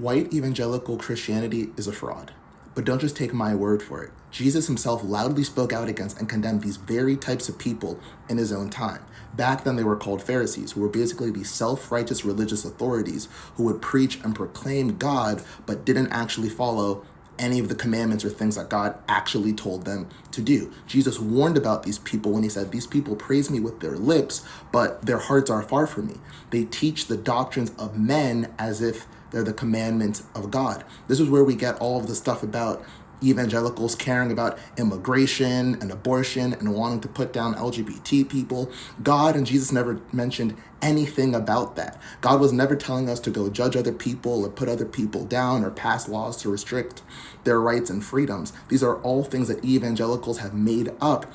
White evangelical Christianity is a fraud. But don't just take my word for it. Jesus himself loudly spoke out against and condemned these very types of people in his own time. Back then they were called Pharisees, who were basically these self-righteous religious authorities who would preach and proclaim God, but didn't actually follow any of the commandments or things that God actually told them to do. Jesus warned about these people when he said, "These people praise me with their lips, but their hearts are far from me. They teach the doctrines of men as if they're the commandments of God." This is where we get all of the stuff about evangelicals caring about immigration and abortion and wanting to put down LGBT people. God and Jesus never mentioned anything about that. God was never telling us to go judge other people or put other people down or pass laws to restrict their rights and freedoms. These are all things that evangelicals have made up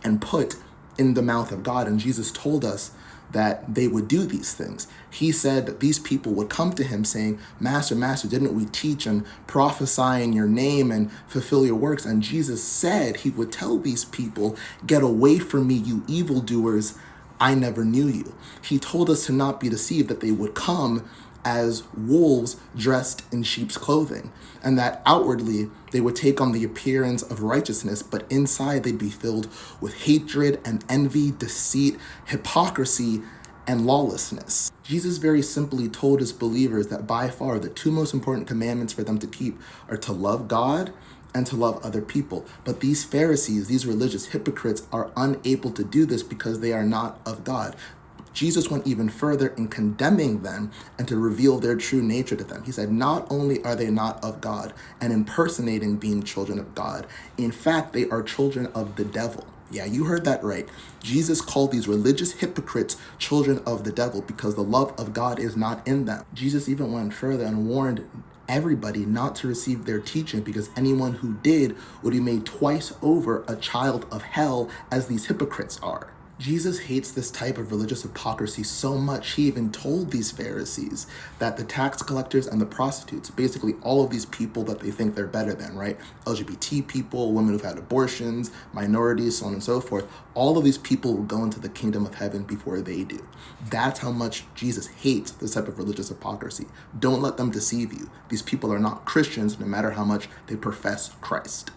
and put in the mouth of God. And Jesus told us that they would do these things. He said that these people would come to him saying, "Master, Master, didn't we teach and prophesy in your name and fulfill your works?" And Jesus said he would tell these people, "Get away from me, you evildoers. I never knew you." He told us to not be deceived, that they would come as wolves dressed in sheep's clothing, and that outwardly they would take on the appearance of righteousness, but inside they'd be filled with hatred and envy, deceit, hypocrisy, and lawlessness. Jesus very simply told his believers that by far the two most important commandments for them to keep are to love God and to love other people. But these Pharisees, these religious hypocrites, are unable to do this because they are not of God. Jesus went even further in condemning them and to reveal their true nature to them. He said, not only are they not of God and impersonating being children of God, in fact, they are children of the devil. Yeah, you heard that right. Jesus called these religious hypocrites children of the devil because the love of God is not in them. Jesus even went further and warned everybody not to receive their teaching, because anyone who did would be made twice over a child of hell, as these hypocrites are. Jesus hates this type of religious hypocrisy so much, he even told these Pharisees that the tax collectors and the prostitutes, basically all of these people that they think they're better than, right? LGBT people, women who've had abortions, minorities, so on and so forth, all of these people will go into the kingdom of heaven before they do. That's how much Jesus hates this type of religious hypocrisy. Don't let them deceive you. These people are not Christians, no matter how much they profess Christ.